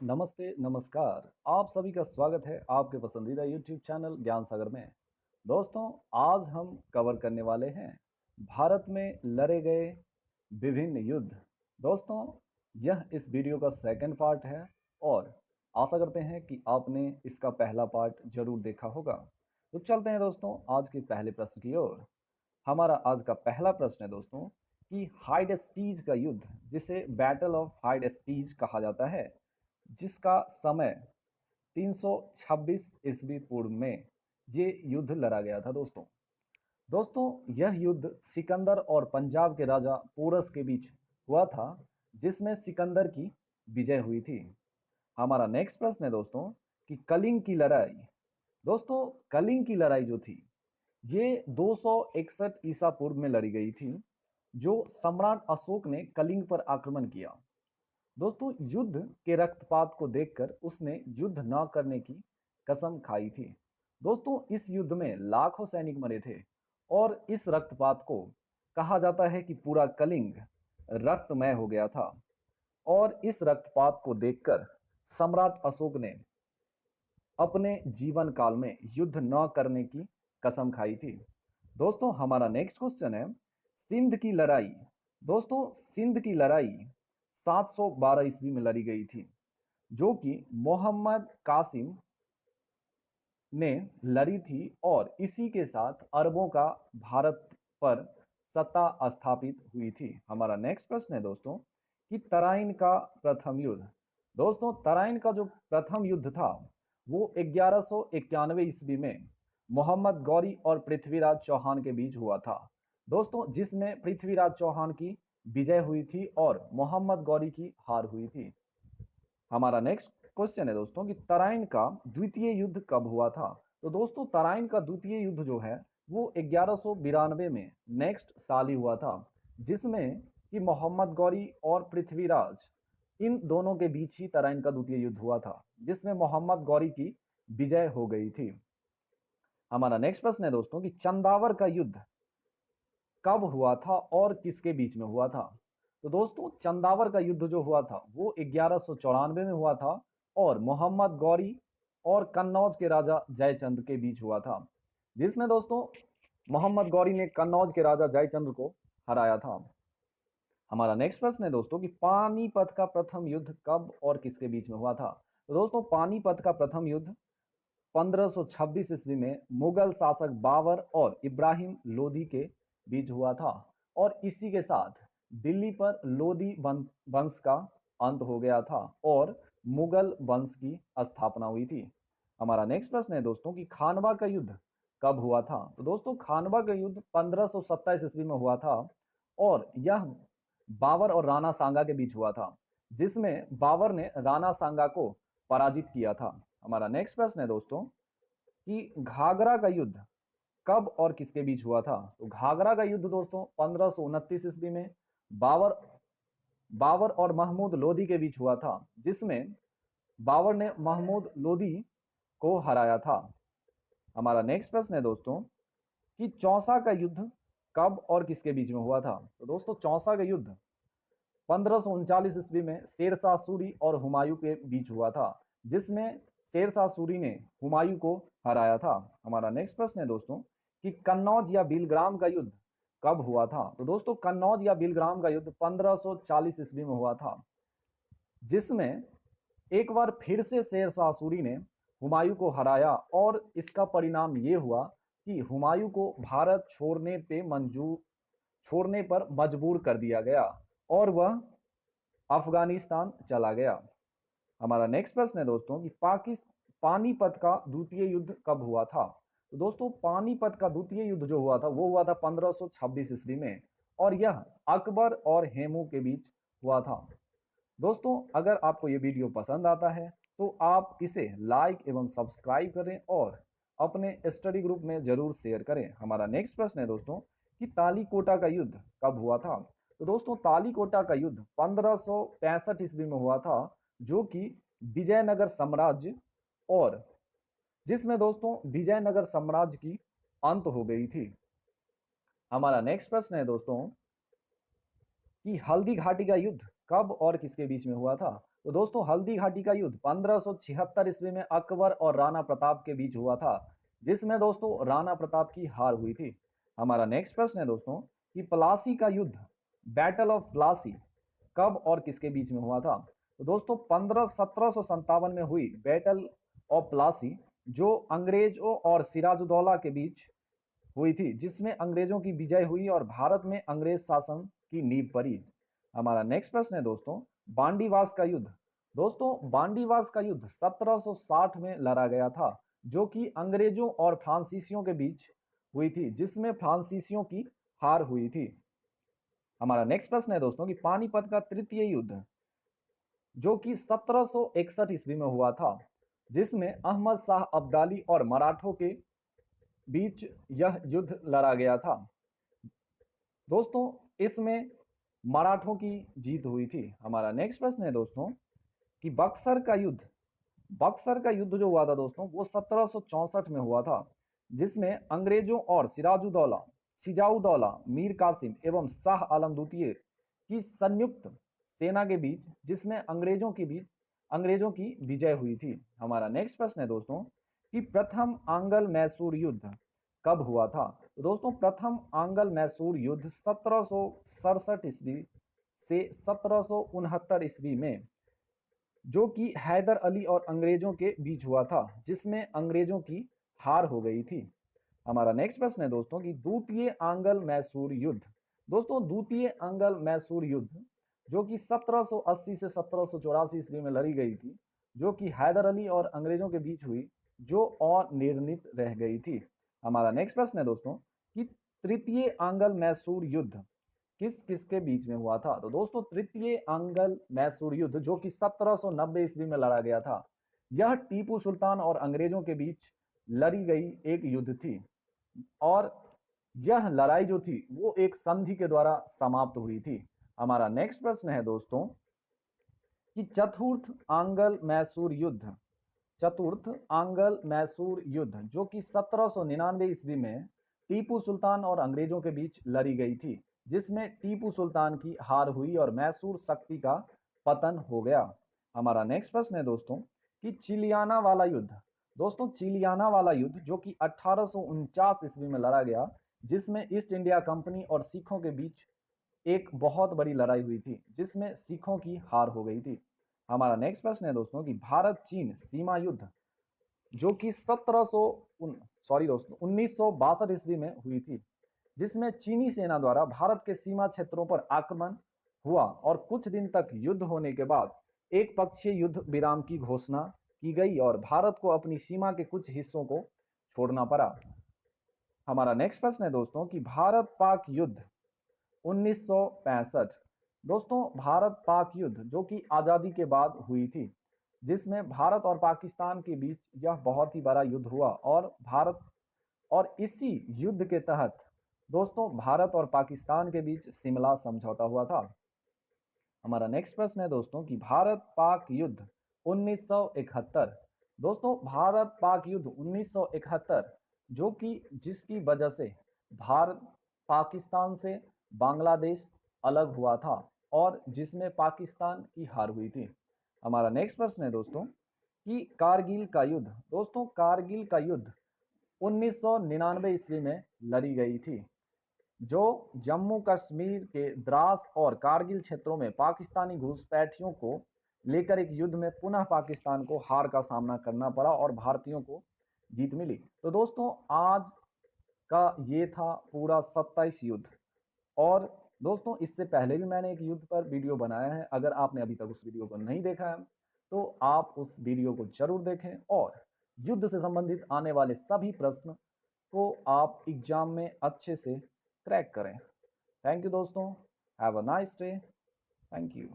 नमस्ते, नमस्कार। आप सभी का स्वागत है आपके पसंदीदा यूट्यूब चैनल ज्ञान सागर में। दोस्तों, आज हम कवर करने वाले हैं भारत में लड़े गए विभिन्न युद्ध। दोस्तों, यह इस वीडियो का सेकंड पार्ट है और आशा करते हैं कि आपने इसका पहला पार्ट जरूर देखा होगा। तो चलते हैं दोस्तों आज के पहले प्रश्न की ओर। हमारा आज का पहला प्रश्न है दोस्तों कि हाइड स्पीज का युद्ध, जिसे बैटल ऑफ हाइड स्पीज कहा जाता है, जिसका समय 326 ईस्वी पूर्व में ये युद्ध लड़ा गया था दोस्तों। यह युद्ध सिकंदर और पंजाब के राजा पोरस के बीच हुआ था, जिसमें सिकंदर की विजय हुई थी। हमारा नेक्स्ट प्रश्न है दोस्तों कि कलिंग की लड़ाई। दोस्तों, कलिंग की लड़ाई जो थी ये 261 ईसा पूर्व में लड़ी गई थी, जो सम्राट अशोक ने कलिंग पर आक्रमण किया। दोस्तों, युद्ध के रक्तपात को देखकर उसने युद्ध न करने की कसम खाई थी। दोस्तों, इस युद्ध में लाखों सैनिक मरे थे और इस रक्तपात को कहा जाता है कि पूरा कलिंग रक्तमय हो गया था। और इस रक्तपात को देखकर सम्राट अशोक ने अपने जीवन काल में युद्ध न करने की कसम खाई थी। दोस्तों, हमारा नेक्स्ट क्वेश्चन है सिंध की लड़ाई। दोस्तों, सिंध की लड़ाई 712 ईस्वी में लड़ी गई थी, जो कि मोहम्मद कासिम ने लड़ी थी और इसी के साथ अरबों का भारत पर सत्ता स्थापित हुई थी। हमारा नेक्स्ट प्रश्न है दोस्तों कि तराइन का प्रथम युद्ध। दोस्तों, तराइन का जो प्रथम युद्ध था वो 1191 ईस्वी में मोहम्मद गौरी और पृथ्वीराज चौहान के बीच हुआ था। दोस्तों, जिसमें पृथ्वीराज चौहान की विजय हुई थी और मोहम्मद गौरी की हार हुई थी। हमारा नेक्स्ट क्वेश्चन है दोस्तों कि तराइन का द्वितीय युद्ध कब हुआ था। तो दोस्तों, तराइन का द्वितीय युद्ध जो है वो 1192 में नेक्स्ट साल ही हुआ था, जिसमें कि मोहम्मद गौरी और पृथ्वीराज इन दोनों के बीच ही तराइन का द्वितीय युद्ध हुआ था, जिसमें मोहम्मद गौरी की विजय हो गई थी। हमारा नेक्स्ट प्रश्न है दोस्तों कि चंदावर का युद्ध कब हुआ था और किसके बीच में हुआ था। तो दोस्तों, चंदावर का युद्ध जो हुआ था वो 1194 में हुआ था और मोहम्मद गौरी और कन्नौज के राजा जयचंद के बीच हुआ था, जिसमें दोस्तों मोहम्मद गौरी ने कन्नौज के राजा जयचंद को हराया था। हमारा नेक्स्ट प्रश्न है दोस्तों कि पानीपत का प्रथम युद्ध कब और किसके बीच में हुआ था। तो दोस्तों, पानीपत का प्रथम युद्ध 1526 ईस्वी में मुगल शासक बाबर और इब्राहिम लोदी के बीच हुआ था और इसी के साथ दिल्ली पर लोदी वंश का अंत हो गया था और मुगल वंश की स्थापना हुई थी। हमारा नेक्स्ट प्रश्न है दोस्तों कि खानवा का युद्ध कब हुआ था। तो दोस्तों, खानवा का युद्ध 1527 ईस्वी में हुआ था और यह बाबर और राणा सांगा के बीच हुआ था, जिसमें बाबर ने राणा सांगा को पराजित किया था। हमारा नेक्स्ट प्रश्न है दोस्तों कि घाघरा का युद्ध कब और किसके बीच हुआ था। तो घाघरा का युद्ध दोस्तों 1529 ईस्वी में बाबर बाबर और महमूद लोदी के बीच हुआ था, जिसमें बाबर ने महमूद लोदी को हराया था। हमारा नेक्स्ट प्रश्न है दोस्तों कि चौसा का युद्ध कब और किसके बीच में हुआ था। तो दोस्तों, चौसा का युद्ध 1539 ईस्वी में शेरशाह सूरी और हुमायूं के बीच हुआ था, जिसमें शेरशाह सूरी ने हुमायूं को हराया था। हमारा नेक्स्ट प्रश्न है दोस्तों कि कन्नौज या बिलग्राम का युद्ध कब हुआ था। तो दोस्तों, कन्नौज या बिलग्राम का युद्ध 1540 ईस्वी में हुआ था, जिसमें एक बार फिर से शेरशाह सूरी ने हुमायूं को हराया और इसका परिणाम ये हुआ कि हुमायूं को भारत छोड़ने पर मजबूर कर दिया गया और वह अफगानिस्तान चला गया। हमारा नेक्स्ट प्रश्न है दोस्तों कि पानीपत का द्वितीय युद्ध कब हुआ था। तो दोस्तों, पानीपत का द्वितीय युद्ध जो हुआ था वो हुआ था 1526 ईस्वी में और यह अकबर और हेमू के बीच हुआ था। दोस्तों, अगर आपको ये वीडियो पसंद आता है तो आप इसे लाइक एवं सब्सक्राइब करें और अपने स्टडी ग्रुप में जरूर शेयर करें। हमारा नेक्स्ट प्रश्न है दोस्तों कि तालीकोटा का युद्ध कब हुआ था। तो दोस्तों, तालीकोटा का युद्ध 1565 ईस्वी में हुआ था, जो कि विजयनगर साम्राज्य और जिसमें दोस्तों विजयनगर साम्राज्य की अंत हो गई थी। हमारा नेक्स्ट प्रश्न है दोस्तों कि हल्दी घाटी का युद्ध कब और किसके बीच में हुआ था। तो दोस्तों हल्दी घाटी का युद्ध 1576 ईस्वी में अकबर और राणा प्रताप के बीच हुआ था, जिसमें दोस्तों राणा प्रताप की हार हुई थी। हमारा नेक्स्ट प्रश्न है दोस्तों कि प्लासी का युद्ध, बैटल ऑफ प्लासी, कब और किसके बीच में हुआ था? तो दोस्तों 1757 में हुई बैटल ऑफ प्लासी, जो अंग्रेजों और सिराजुद्दौला के बीच हुई थी, जिसमें अंग्रेजों की विजय हुई और भारत में अंग्रेज शासन की नींव पड़ी। हमारा नेक्स्ट प्रश्न है दोस्तों बांडीवास का युद्ध। दोस्तों बांडीवास का युद्ध 1760 में लड़ा गया था, जो कि अंग्रेजों और फ्रांसीसियों के बीच हुई थी, जिसमें फ्रांसीसियों की हार हुई थी। हमारा नेक्स्ट प्रश्न है दोस्तों कि पानीपत का तृतीय युद्ध, जो कि 1761 ईस्वी में हुआ था, जिसमें अहमद शाह अब्दाली और मराठों के बीच यह युद्ध लड़ा गया था। दोस्तों इसमें मराठों की जीत हुई थी। हमारा नेक्स्ट प्रश्न है दोस्तों कि बक्सर का युद्ध जो हुआ था दोस्तों वो 1764 में हुआ था, जिसमें अंग्रेजों और सिजाउदौला, मीर कासिम एवं शाह आलम द्वितीय की संयुक्त सेना के बीच, जिसमें अंग्रेजों की विजय हुई थी। हमारा नेक्स्ट प्रश्न है दोस्तों कि प्रथम आंग्ल मैसूर युद्ध कब हुआ था? तो दोस्तों प्रथम आंग्ल मैसूर युद्ध 1767 ईस्वी से 1769 ईस्वी में, जो कि हैदर अली और अंग्रेजों के बीच हुआ था, जिसमें अंग्रेजों की हार हो गई थी। हमारा नेक्स्ट प्रश्न है दोस्तों कि द्वितीय आंग्ल मैसूर युद्ध। दोस्तों द्वितीय आंग्ल मैसूर युद्ध, जो कि 1780 से 1784 ईस्वी में लड़ी गई थी, जो कि हैदर अली और अंग्रेजों के बीच हुई, जो अनिर्णित रह गई थी। हमारा नेक्स्ट प्रश्न है दोस्तों कि तृतीय आंग्ल मैसूर युद्ध किस किस के बीच में हुआ था? तो दोस्तों तृतीय आंग्ल मैसूर युद्ध, जो कि 1790 ईस्वी में लड़ा गया था, यह टीपू सुल्तान और अंग्रेजों के बीच लड़ी गई एक युद्ध थी, और यह लड़ाई जो थी वो एक संधि के द्वारा समाप्त हुई थी। हमारा नेक्स्ट प्रश्न है दोस्तों कि चतुर्थ आंग्ल मैसूर युद्ध, जो कि 1799 ईस्वी में टीपू सुल्तान और अंग्रेजों के बीच लड़ी गई थी, जिसमें टीपू सुल्तान की हार हुई और मैसूर शक्ति का पतन हो गया। हमारा नेक्स्ट प्रश्न है दोस्तों कि चिलियाना वाला युद्ध। दोस्तों चिलियाना वाला युद्ध, जो कि 1849 ईस्वी में लड़ा गया, जिसमें ईस्ट इंडिया कंपनी और सिखों के बीच एक बहुत बड़ी लड़ाई हुई थी, जिसमें सिखों की हार हो गई थी। हमारा नेक्स्ट प्रश्न है दोस्तों कि भारत चीन सीमा युद्ध, जो कि 1962 ईस्वी में हुई थी, जिसमें चीनी सेना द्वारा भारत के सीमा क्षेत्रों पर आक्रमण हुआ और कुछ दिन तक युद्ध होने के बाद एक पक्षीय युद्ध विराम की घोषणा की गई और भारत को अपनी सीमा के कुछ हिस्सों को छोड़ना पड़ा। हमारा नेक्स्ट प्रश्न है दोस्तों कि भारत पाक युद्ध 1965। दोस्तों भारत पाक युद्ध, जो कि आज़ादी के बाद हुई थी, जिसमें भारत और पाकिस्तान के बीच यह बहुत ही बड़ा युद्ध हुआ और इसी युद्ध के तहत दोस्तों भारत और पाकिस्तान के बीच शिमला समझौता हुआ था। हमारा नेक्स्ट प्रश्न है दोस्तों कि भारत पाक युद्ध 1971। दोस्तों भारत पाक युद्ध 1971, जो कि जिसकी वजह से भारत पाकिस्तान से बांग्लादेश अलग हुआ था और जिसमें पाकिस्तान की हार हुई थी। हमारा नेक्स्ट प्रश्न है दोस्तों कि कारगिल का युद्ध। दोस्तों कारगिल का युद्ध 1999 ईस्वी में लड़ी गई थी, जो जम्मू कश्मीर के द्रास और कारगिल क्षेत्रों में पाकिस्तानी घुसपैठियों को लेकर एक युद्ध में पुनः पाकिस्तान को हार का सामना करना पड़ा और भारतीयों को जीत मिली। तो दोस्तों आज का ये था पूरा 27 युद्ध, और दोस्तों इससे पहले भी मैंने एक युद्ध पर वीडियो बनाया है। अगर आपने अभी तक उस वीडियो को नहीं देखा है तो आप उस वीडियो को जरूर देखें और युद्ध से संबंधित आने वाले सभी प्रश्न को आप एग्जाम में अच्छे से क्रैक करें। थैंक यू दोस्तों, have a nice day, thank you.